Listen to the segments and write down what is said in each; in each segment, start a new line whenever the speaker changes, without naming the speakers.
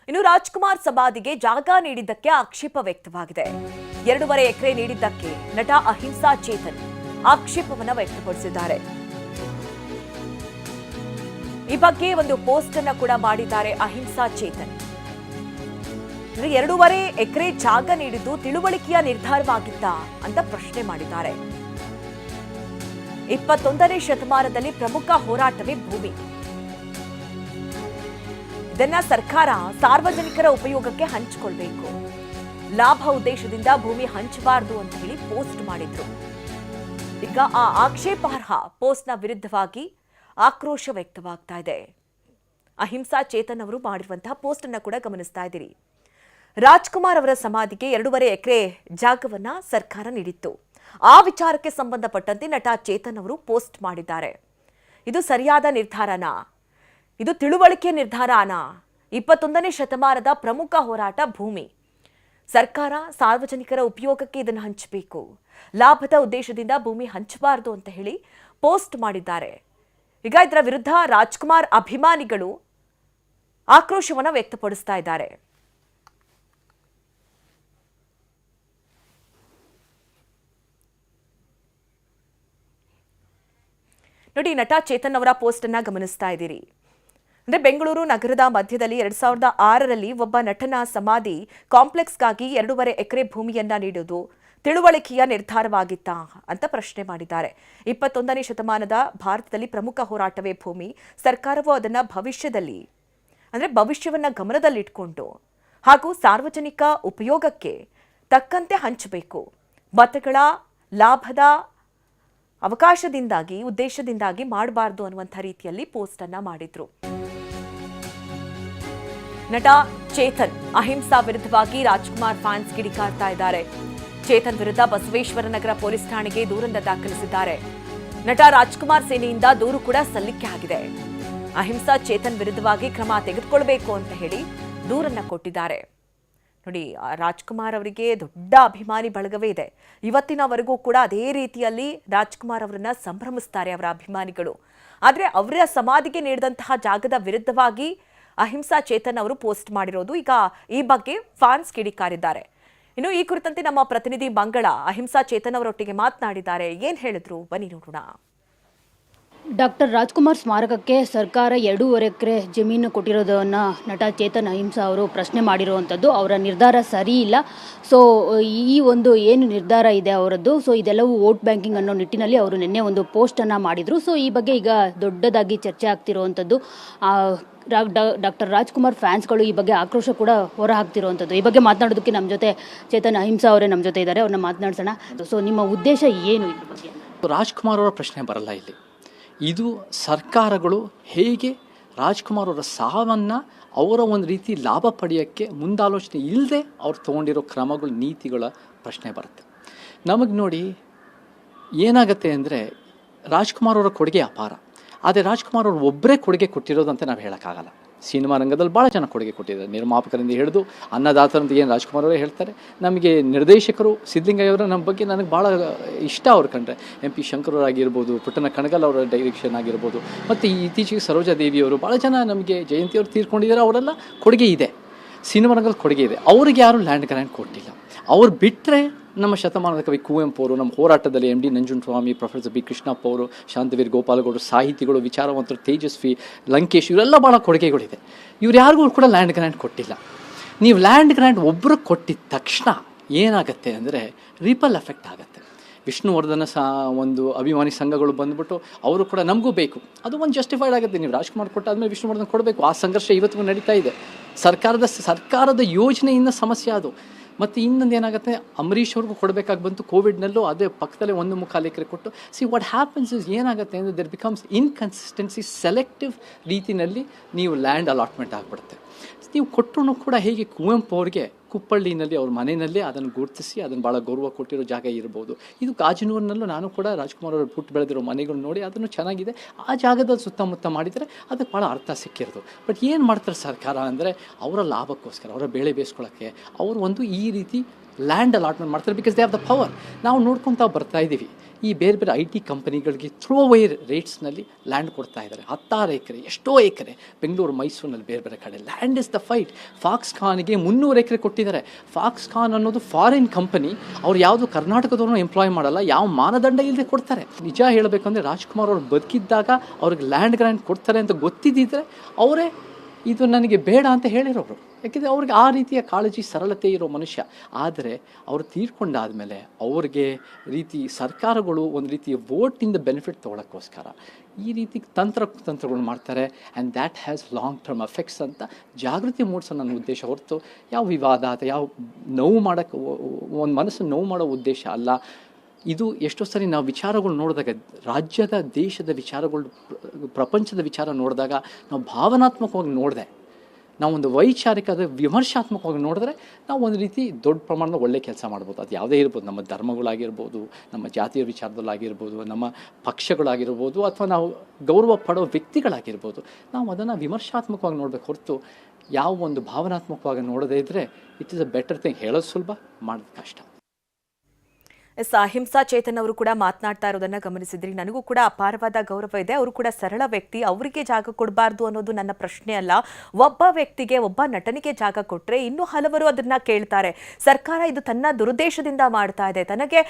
ಇನ್ನು ರಾಜ್ಕುಮಾರ್ ಸಮಾಧಿಗೆ ಜಾಗ ನೀಡಿದ್ದಕ್ಕೆ ಆಕ್ಷೇಪ ವ್ಯಕ್ತವಾಗಿದೆ. 2.5 ಎಕರೆ ನೀಡಿದ್ದಕ್ಕೆ ನಟ ಅಹಿಂಸಾ ಚೇತನ್ ಆಕ್ಷೇಪವನ್ನ ವ್ಯಕ್ತಪಡಿಸಿದ್ದಾರೆ. ಈ ಬಗ್ಗೆ ಒಂದು ಪೋಸ್ಟ್ ಅನ್ನ ಕೂಡ ಮಾಡಿದ್ದಾರೆ ಅಹಿಂಸಾ ಚೇತನ್. 2.5 ಎಕರೆ ಜಾಗ ನೀಡಿದ್ದು ತಿಳುವಳಿಕೆಯ ನಿರ್ಧಾರವಾಗಿತ್ತ ಅಂತ ಪ್ರಶ್ನೆ ಮಾಡಿದ್ದಾರೆ. 21ನೇ ಶತಮಾನದಲ್ಲಿ ಪ್ರಮುಖ ಹೋರಾಟವೇ ಭೂಮಿ. ಇದನ್ನ ಸರ್ಕಾರ ಸಾರ್ವಜನಿಕರ ಉಪಯೋಗಕ್ಕೆ ಹಂಚಿಕೊಳ್ಬೇಕು. ಲಾಭ ಉದ್ದೇಶದಿಂದ ಭೂಮಿ ಹಂಚಬಾರದು ಅಂತ ಹೇಳಿ ಪೋಸ್ಟ್ ಮಾಡಿದ್ರು. ಈಗ ಆ ಆಕ್ಷೇಪಾರ್ಹ ಪೋಸ್ಟ್ನ ವಿರುದ್ಧವಾಗಿ ಆಕ್ರೋಶ ವ್ಯಕ್ತವಾಗ್ತಾ ಇದೆ. ಅಹಿಂಸಾ ಚೇತನ್ ಅವರು ಮಾಡಿರುವಂತಹ ಪೋಸ್ಟ್ ಅನ್ನ ಕೂಡ ಗಮನಿಸ್ತಾ ಇದ್ದೀರಿ. ರಾಜ್ಕುಮಾರ್ ಅವರ ಸಮಾಧಿಗೆ 2.5 ಎಕರೆ ಜಾಗವನ್ನ ಸರ್ಕಾರ ನೀಡಿತ್ತು. ಆ ವಿಚಾರಕ್ಕೆ ಸಂಬಂಧಪಟ್ಟಂತೆ ನಟ ಚೇತನ್ ಅವರು ಪೋಸ್ಟ್ ಮಾಡಿದ್ದಾರೆ. ಇದು ಸರಿಯಾದ ನಿರ್ಧಾರನಾ? ಇದು ತಿಳುವಳಿಕೆ ನಿರ್ಧಾರನಾ? 21ನೇ ಶತಮಾನದ ಪ್ರಮುಖ ಹೋರಾಟ ಭೂಮಿ. ಸರ್ಕಾರ ಸಾರ್ವಜನಿಕರ ಉಪಯೋಗಕ್ಕೆ ಇದನ್ನು ಹಂಚಬೇಕು. ಲಾಭದ ಉದ್ದೇಶದಿಂದ ಭೂಮಿ ಹಂಚಬಾರದು ಅಂತ ಹೇಳಿ ಪೋಸ್ಟ್ ಮಾಡಿದ್ದಾರೆ. ಈಗ ಇದರ ವಿರುದ್ಧ ರಾಜ್ಕುಮಾರ್ ಅಭಿಮಾನಿಗಳು ಆಕ್ರೋಶವನ್ನು ವ್ಯಕ್ತಪಡಿಸ್ತಾ ಇದ್ದಾರೆ. ನೋಡಿ, ನಟ ಚೇತನ್ ಅವರ ಪೋಸ್ಟ್ ಅನ್ನ ಗಮನಿಸ್ತಾ ಇದ್ದೀರಿ. ಅಂದ್ರೆ ಬೆಂಗಳೂರು ನಗರದ ಮಧ್ಯದಲ್ಲಿ 2006ರಲ್ಲಿ ಒಬ್ಬ ನಟನ ಸಮಾಧಿ ಕಾಂಪ್ಲೆಕ್ಸ್ಗಾಗಿ 2.5 ಎಕರೆ ಭೂಮಿಯನ್ನ ನೀಡುವುದು ತಿಳುವಳಿಕೆಯ ನಿರ್ಧಾರವಾಗಿತ್ತಾ ಅಂತ ಪ್ರಶ್ನೆ ಮಾಡಿದ್ದಾರೆ. 21ನೇ ಶತಮಾನದ ಭಾರತದಲ್ಲಿ ಪ್ರಮುಖ ಹೋರಾಟವೇ ಭೂಮಿ. ಸರ್ಕಾರವು ಅದನ್ನ ಭವಿಷ್ಯವನ್ನ ಗಮನದಲ್ಲಿಟ್ಕೊಂಡು ಹಾಗೂ ಸಾರ್ವಜನಿಕ ಉಪಯೋಗಕ್ಕೆ ತಕ್ಕಂತೆ ಹಂಚಬೇಕು. ಮತಗಳ ಲಾಭದ ಉದ್ದೇಶದಿಂದಾಗಿ ಮಾಡಬಾರದು ಅನ್ನುವಂಥ ರೀತಿಯಲ್ಲಿ ಪೋಸ್ಟ್ ಅನ್ನ ಮಾಡಿದ್ರು. ನಟ ಚೇತನ್ ಅಹಿಂಸಾ ವಿರುದ್ಧವಾಗಿ ರಾಜ್ಕುಮಾರ್ ಫ್ಯಾನ್ಸ್ ಕಿಡಿಕಾರ್ತಾ ಇದ್ದಾರೆ. ಚೇತನ್ ವಿರುದ್ಧ ಬಸವೇಶ್ವರ ನಗರ ಪೊಲೀಸ್ ಠಾಣೆಗೆ ದೂರನ್ನ ದಾಖಲಿಸಿದ್ದಾರೆ. ನಟ ರಾಜ್ಕುಮಾರ್ ಸೇನೆಯಿಂದ ದೂರು ಕೂಡ ಸಲ್ಲಿಕೆ ಆಗಿದೆ. ಅಹಿಂಸಾ ಚೇತನ್ ವಿರುದ್ಧವಾಗಿ ಕ್ರಮ ತೆಗೆದುಕೊಳ್ಬೇಕು ಅಂತ ಹೇಳಿ ದೂರನ್ನ ಕೊಟ್ಟಿದ್ದಾರೆ. ನೋಡಿ, ರಾಜ್ಕುಮಾರ್ ಅವರಿಗೆ ದೊಡ್ಡ ಅಭಿಮಾನಿ ಬಳಗವೇ ಇದೆ. ಇವತ್ತಿನವರೆಗೂ ಕೂಡ ಅದೇ ರೀತಿಯಲ್ಲಿ ರಾಜ್ಕುಮಾರ್ ಅವರನ್ನ ಸಂಭ್ರಮಿಸ್ತಾರೆ ಅವರ ಅಭಿಮಾನಿಗಳು. ಆದರೆ ಅವರ ಸಮಾಧಿಗೆ ನೀಡಿದಂತಹ ಜಾಗದ ವಿರುದ್ಧವಾಗಿ ಅಹಿಂಸಾ ಚೇತನ್ ಅವರು ಪೋಸ್ಟ್ ಮಾಡಿರೋದು. ಈಗ ಈ ಬಗ್ಗೆ ಫ್ಯಾನ್ಸ್ ಕಿಡಿಕಾರಿದ್ದಾರೆ. ಇನ್ನು ಈ ಕುರಿತಂತೆ ನಮ್ಮ ಪ್ರತಿನಿಧಿ ಮಂಗಳ ಅಹಿಂಸಾ ಚೇತನ್ ಅವರೊಟ್ಟಿಗೆ ಮಾತನಾಡಿದ್ದಾರೆ. ಏನ್ ಹೇಳಿದ್ರು ಬನ್ನಿ ನೋಡೋಣ.
ಡಾಕ್ಟರ್ ರಾಜ್ಕುಮಾರ್ ಸ್ಮಾರಕಕ್ಕೆ ಸರ್ಕಾರ 2.5 ಎಕರೆ ಜಮೀನು ಕೊಟ್ಟಿರೋದನ್ನು ನಟ ಚೇತನ್ ಅಹಿಂಸಾ ಅವರು ಪ್ರಶ್ನೆ ಮಾಡಿರುವಂಥದ್ದು. ಅವರ ನಿರ್ಧಾರ ಸರಿ ಇಲ್ಲ. ಸೊ ಈ ಒಂದು ಏನು ನಿರ್ಧಾರ ಇದೆ ಅವರದ್ದು, ಸೊ ಇದೆಲ್ಲವೂ ವೋಟ್ ಬ್ಯಾಂಕಿಂಗ್ ಅನ್ನೋ ನಿಟ್ಟಿನಲ್ಲಿ ಅವರು ನಿನ್ನೆ ಒಂದು ಪೋಸ್ಟನ್ನು ಮಾಡಿದರು. ಸೊ ಈ ಬಗ್ಗೆ ಈಗ ದೊಡ್ಡದಾಗಿ ಚರ್ಚೆ ಆಗ್ತಿರುವಂಥದ್ದು. ಡಾಕ್ಟರ್ ರಾಜ್ಕುಮಾರ್ ಫ್ಯಾನ್ಸ್ಗಳು ಈ ಬಗ್ಗೆ ಆಕ್ರೋಶ ಕೂಡ ಹೊರ ಹಾಕ್ತಿರುವಂಥದ್ದು. ಈ ಬಗ್ಗೆ ಮಾತನಾಡೋದಕ್ಕೆ ನಮ್ಮ ಜೊತೆ ಚೇತನ್ ಅಹಿಂಸಾ ಅವರೇ ನಮ್ಮ ಜೊತೆ ಇದ್ದಾರೆ. ಅವ್ರನ್ನ ಮಾತನಾಡ್ಸೋಣ. ಸೊ ನಿಮ್ಮ ಉದ್ದೇಶ ಏನು ಇದ್ರ ಬಗ್ಗೆ?
ರಾಜ್ಕುಮಾರ್ ಅವರ ಪ್ರಶ್ನೆ ಬರಲ್ಲ ಇಲ್ಲಿ. ಇದು ಸರ್ಕಾರಗಳು ಹೇಗೆ ರಾಜ್ಕುಮಾರ್ ಅವರ ಸಾವನ್ನು ಅವರ ಒಂದು ರೀತಿ ಲಾಭ ಪಡೆಯೋಕ್ಕೆ ಮುಂದಾಲೋಚನೆ ಇಲ್ಲದೆ ಅವ್ರು ತೊಗೊಂಡಿರೋ ಕ್ರಮಗಳು, ನೀತಿಗಳ ಪ್ರಶ್ನೆ ಬರುತ್ತೆ. ನಮಗೆ ನೋಡಿ ಏನಾಗುತ್ತೆ ಅಂದರೆ, ರಾಜ್ಕುಮಾರ್ ಅವರ ಕೊಡುಗೆ ಅಪಾರ. ಆದರೆ ರಾಜ್ಕುಮಾರ್ ಅವರು ಒಬ್ಬರೇ ಕೊಡುಗೆ ಕೊಟ್ಟಿರೋದಂತ ನಾವು ಹೇಳೋಕ್ಕಾಗಲ್ಲ. ಸಿನಿಮಾ ರಂಗದಲ್ಲಿ ಭಾಳ ಜನ ಕೊಡುಗೆ ಕೊಟ್ಟಿದ್ದಾರೆ. ನಿರ್ಮಾಪಕರಿಂದ ಹಿಡಿದು ಅನ್ನದಾತರಂತ ಏನು ರಾಜ್ಕುಮಾರ್ ಅವರೇ ಹೇಳ್ತಾರೆ. ನಮಗೆ ನಿರ್ದೇಶಕರು ಸಿದ್ಧಲಿಂಗಯ್ಯವರ ನಮ್ಮ ಬಗ್ಗೆ ನನಗೆ ಭಾಳ ಇಷ್ಟ. ಅವ್ರು ಕಂಡ್ರೆ MP ಶಂಕರವರಾಗಿರ್ಬೋದು, ಪುಟ್ಟಣ ಕಣಗಲ್ ಅವರ ಡೈರೆಕ್ಷನ್ ಆಗಿರ್ಬೋದು, ಮತ್ತು ಇತ್ತೀಚೆಗೆ ಸರೋಜಾದೇವಿಯವರು, ಭಾಳ ಜನ ನಮಗೆ ಜಯಂತಿಯವರು ತೀರ್ಕೊಂಡಿದ್ದಾರೆ. ಅವರೆಲ್ಲ ಕೊಡುಗೆ ಇದೆ, ಸಿನಿಮಾ ರಂಗದಲ್ಲಿ ಕೊಡುಗೆ ಇದೆ. ಅವ್ರಿಗೆ ಯಾರೂ ಲ್ಯಾಂಡ್ ಗ್ರ್ಯಾಂಟ್ ಕೊಟ್ಟಿಲ್ಲ. ಅವ್ರು ಬಿಟ್ಟರೆ ನಮ್ಮ ಶತಮಾನದ ಕವಿ ಕುವೆಂಪು ಅವರು, ನಮ್ಮ ಹೋರಾಟದಲ್ಲಿ MD Nanjundaswamy, professor B Krishnappa ಅವರು, ಶಾಂತವೀರ್ ಗೋಪಾಲಗೌಡರು, ಸಾಹಿತಿಗಳು, ವಿಚಾರವಂತರು, ತೇಜಸ್ವಿ, ಲಂಕೇಶ್, ಇವರೆಲ್ಲ ಭಾಳ ಕೊಡುಗೆಗಳಿದೆ. ಇವ್ರು ಯಾರಿಗೂ ಕೂಡ ಲ್ಯಾಂಡ್ ಗ್ರ್ಯಾಂಟ್ ಕೊಟ್ಟಿಲ್ಲ. ನೀವು ಲ್ಯಾಂಡ್ ಗ್ರ್ಯಾಂಟ್ ಒಬ್ಬರು ಕೊಟ್ಟಿದ್ದ ತಕ್ಷಣ ಏನಾಗುತ್ತೆ ಅಂದರೆ ರಿಪಲ್ ಎಫೆಕ್ಟ್ ಆಗುತ್ತೆ. ವಿಷ್ಣುವರ್ಧನ ಒಂದು ಅಭಿಮಾನಿ ಸಂಘಗಳು ಬಂದುಬಿಟ್ಟು ಅವರು ಕೂಡ ನಮಗೂ ಬೇಕು, ಅದು ಒಂದು ಜಸ್ಟಿಫೈಡ್ ಆಗುತ್ತೆ. ನೀವು ರಾಜ್ಕುಮಾರ್ ಕೊಟ್ಟಾದ್ಮೇಲೆ ವಿಷ್ಣುವರ್ಧನ್ ಕೊಡಬೇಕು. ಆ ಸಂಘರ್ಷ ಇವತ್ತಿಗೂ ನಡೀತಾ ಇದೆ. ಸರ್ಕಾರದ ಯೋಜನೆಯಿಂದ ಸಮಸ್ಯೆ ಅದು. ಮತ್ತು ಇನ್ನೊಂದು ಏನಾಗುತ್ತೆ, ಅಂಬರೀಷ್ ಅವ್ರಿಗೂ ಕೊಡಬೇಕಾಗಿ ಬಂತು. ಕೋವಿಡ್ನಲ್ಲೂ ಅದೇ ಪಕ್ಕದಲ್ಲೇ 1.25 ಎಕರೆ ಕೊಟ್ಟು. ವಾಟ್ ಹ್ಯಾಪನ್ಸ್ ಇಸ್ ಏನಾಗುತ್ತೆ ಅಂದರೆ ದೇರ್ ಬಿಕಮ್ಸ್ ಇನ್ಕನ್ಸಿಸ್ಟೆನ್ಸಿ. ಸೆಲೆಕ್ಟಿವ್ ರೀತಿಯಲ್ಲಿ ನೀವು ಲ್ಯಾಂಡ್ ಅಲಾಟ್ಮೆಂಟ್ ಆಗಿಬಿಡುತ್ತೆ. ನೀವು ಕೊಟ್ಟರು ಕೂಡ ಹೇಗೆ ಕುವೆಂಪು ಅವ್ರಿಗೆ ಕುಪ್ಪಳ್ಳಿನಲ್ಲಿ ಅವ್ರ ಮನೆಯಲ್ಲೇ ಅದನ್ನು ಗುರುತಿಸಿ ಅದನ್ನು ಭಾಳ ಗೌರವ ಕೊಟ್ಟಿರೋ ಜಾಗ ಇರ್ಬೋದು. ಇದು ಗಾಜನೂರಿನಲ್ಲೂ ನಾನು ಕೂಡ ರಾಜ್ಕುಮಾರ್ ಅವರು ಹುಟ್ಟು ಬೆಳೆದಿರೋ ಮನೆಗಳು ನೋಡಿ ಅದನ್ನು ಚೆನ್ನಾಗಿದೆ. ಆ ಜಾಗದ ಸುತ್ತಮುತ್ತ ಮಾಡಿದರೆ ಅದಕ್ಕೆ ಭಾಳ ಅರ್ಥ ಸಿಕ್ಕಿರೋದು. ಬಟ್ ಏನು ಮಾಡ್ತಾರೆ ಸರ್ಕಾರ ಅಂದರೆ ಅವರ ಲಾಭಕ್ಕೋಸ್ಕರ, ಅವರ ಬೆಳೆ ಬೇಯಿಸ್ಕೊಳ್ಳೋಕ್ಕೆ ಅವರು ಒಂದು ಈ ರೀತಿ ಲ್ಯಾಂಡ್ ಅಲಾಟ್ಮೆಂಟ್ ಮಾಡ್ತಾರೆ. Because they have the power. ನಾವು ನೋಡ್ಕೊತಾ ಬರ್ತಾ ಇದ್ದೀವಿ. ಈ ಬೇರೆ ಬೇರೆ IT ಕಂಪನಿಗಳಿಗೆ ಥ್ರೋ ಅವೇ ರೇಟ್ಸ್ನಲ್ಲಿ ಲ್ಯಾಂಡ್ ಕೊಡ್ತಾ ಇದ್ದಾರೆ. 16 ಎಕರೆ, ಎಷ್ಟೋ ಎಕರೆ, ಬೆಂಗಳೂರು, ಮೈಸೂರಿನಲ್ಲಿ ಬೇರೆ ಬೇರೆ ಕಡೆ. Land is the fight. ಫಾಕ್ಸ್ಕಾನ್ಗೆ 300 ಎಕರೆ ಕೊಟ್ಟಿದ್ದಾರೆ. ಫಾಕ್ಸ್ಕಾನ್ ಅನ್ನೋದು ಫಾರಿನ್ ಕಂಪನಿ. ಅವ್ರು ಯಾವುದು ಕರ್ನಾಟಕದವ್ರನ್ನ ಎಂಪ್ಲಾಯ್ ಮಾಡಲ್ಲ, ಯಾವ ಮಾನದಂಡ ಇಲ್ಲದೆ ಕೊಡ್ತಾರೆ. ನಿಜ ಹೇಳಬೇಕಂದ್ರೆ ರಾಜ್ಕುಮಾರ್ ಅವ್ರು ಬದುಕಿದ್ದಾಗ ಅವ್ರಿಗೆ ಲ್ಯಾಂಡ್ ಗ್ರ್ಯಾಂಟ್ ಕೊಡ್ತಾರೆ ಅಂತ ಗೊತ್ತಿದ್ದಿದ್ರೆ ಅವರೇ ಇದು ನನಗೆ ಬೇಡ ಅಂತ ಹೇಳಿರೋರು. ಯಾಕೆಂದರೆ ಅವ್ರಿಗೆ ಆ ರೀತಿಯ ಕಾಳಜಿ, ಸರಳತೆ ಇರೋ ಮನುಷ್ಯ. ಆದರೆ ಅವರು ತೀರ್ಕೊಂಡಾದಮೇಲೆ ಅವ್ರಿಗೆ ರೀತಿ ಸರ್ಕಾರಗಳು ಒಂದು ರೀತಿಯ ವೋಟಿಂದ ಬೆನಿಫಿಟ್ ತೊಗೊಳಕ್ಕೋಸ್ಕರ ಈ ರೀತಿ ತಂತ್ರಗಳು ಮಾಡ್ತಾರೆ. And that has long term effects ಅಂತ ಜಾಗೃತಿ ಮೂಡಿಸೋ ನನ್ನ ಉದ್ದೇಶ ಹೊರತು ಯಾವ ವಿವಾದ ಅಥವಾ ಯಾವ ನೋವು ಮಾಡೋಕ್ಕೆ, ಒಂದು ಮನಸ್ಸು ನೋವು ಮಾಡೋ ಉದ್ದೇಶ ಅಲ್ಲ. ಇದು ಎಷ್ಟೋ ಸರಿ ನಾವು ವಿಚಾರಗಳು ನೋಡಿದಾಗ, ರಾಜ್ಯದ ದೇಶದ ವಿಚಾರಗಳು, ಪ್ರಪಂಚದ ವಿಚಾರ ನೋಡಿದಾಗ ನಾವು ಭಾವನಾತ್ಮಕವಾಗಿ ನೋಡಿದೆ, ನಾವೊಂದು ವೈಚಾರಿಕದ ವಿಮರ್ಶಾತ್ಮಕವಾಗಿ ನೋಡಿದ್ರೆ ನಾವು ಒಂದು ರೀತಿ ದೊಡ್ಡ ಪ್ರಮಾಣದ ಒಳ್ಳೆ ಕೆಲಸ ಮಾಡ್ಬೋದು. ಅದು ಯಾವುದೇ ಇರ್ಬೋದು, ನಮ್ಮ ಧರ್ಮಗಳಾಗಿರ್ಬೋದು, ನಮ್ಮ ಜಾತಿಯ ವಿಚಾರದಲ್ಲಾಗಿರ್ಬೋದು, ನಮ್ಮ ಪಕ್ಷಗಳಾಗಿರ್ಬೋದು, ಅಥವಾ ನಾವು ಗೌರವ ಪಡೋ ವ್ಯಕ್ತಿಗಳಾಗಿರ್ಬೋದು. ನಾವು ಅದನ್ನು ವಿಮರ್ಶಾತ್ಮಕವಾಗಿ ನೋಡಬೇಕು ಹೊರತು ಯಾವ ಒಂದು ಭಾವನಾತ್ಮಕವಾಗಿ ನೋಡದೇ ಇದ್ದರೆ it is a better thing. ಹೇಳೋದು ಸುಲಭ, ಮಾಡೋದು ಕಷ್ಟ.
ಅಹಿಂಸಾ ಚೇತನ್ ಅವರು ಕೂಡ ಮಾತನಾಡ್ತಾ ಇರೋದನ್ನ ಗಮನಿಸಿದ್ರಿ. ನನಗೂ ಕೂಡ ಅಪಾರವಾದ ಗೌರವ ಇದೆ. ಅವರು ಕೂಡ ಸರಳ ವ್ಯಕ್ತಿ, ಅವರಿಗೆ ಜಾಗ ಕೊಡಬಾರ್ದು ಅನ್ನೋದು ನನ್ನ ಪ್ರಶ್ನೆ ಅಲ್ಲ. ಒಬ್ಬ ವ್ಯಕ್ತಿಗೆ, ಒಬ್ಬ ನಟನಿಗೆ ಜಾಗ ಕೊಟ್ಟರೆ ಇನ್ನೂ ಹಲವರು ಅದನ್ನ ಕೇಳ್ತಾರೆ. ಸರ್ಕಾರ ಇದು ತನ್ನ ದುರುದ್ದೇಶದಿಂದ ಮಾಡ್ತಾ ಇದೆ, ತನಗೆ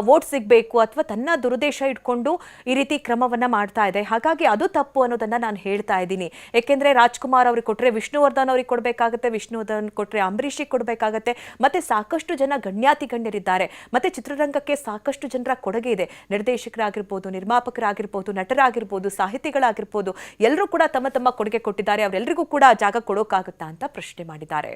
ವೋಟ್ ಸಿಗಬೇಕು ಅಥವಾ ತನ್ನ ದುರುದ್ದೇಶ ಇಟ್ಕೊಂಡು ಈ ರೀತಿ ಕ್ರಮವನ್ನ ಮಾಡ್ತಾ ಇದೆ. ಹಾಗಾಗಿ ಅದು ತಪ್ಪು ಅನ್ನೋದನ್ನ ನಾನು ಹೇಳ್ತಾ ಇದ್ದೀನಿ. ಯಾಕೆಂದ್ರೆ ರಾಜ್ಕುಮಾರ್ ಅವ್ರಿಗೆ ಕೊಟ್ಟರೆ ವಿಷ್ಣುವರ್ಧನ್ ಅವ್ರಿಗೆ ಕೊಡಬೇಕಾಗತ್ತೆ, ವಿಷ್ಣುವರ್ಧನ್ ಕೊಟ್ಟರೆ ಅಂಬರೀಷಿಗೆ ಕೊಡಬೇಕಾಗತ್ತೆ. ಮತ್ತೆ ಸಾಕಷ್ಟು ಜನ ಗಣ್ಯಾತಿ ಗಣ್ಯರಿದ್ದಾರೆ. ಮತ್ತೆ ಚಿತ್ರರಂಗ ಸಾಕಷ್ಟು ಜನರ ಕೊಡುಗೆ ಇದೆ. ನಿರ್ದೇಶಕರಾಗಿರ್ಬೋದು, ನಿರ್ಮಾಪಕರಾಗಿರ್ಬೋದು, ನಟರಾಗಿರ್ಬೋದು, ಸಾಹಿತಿಗಳಾಗಿರ್ಬೋದು, ಎಲ್ಲರೂ ಕೂಡ ತಮ್ಮ ತಮ್ಮ ಕೊಡುಗೆ ಕೊಟ್ಟಿದ್ದಾರೆ. ಅವರೆಲ್ಲರಿಗೂ ಕೂಡ ಜಾಗ ಕೊಡೋಕ್ಕಾಗುತ್ತಾ ಅಂತ ಪ್ರಶ್ನೆ ಮಾಡಿದ್ದಾರೆ.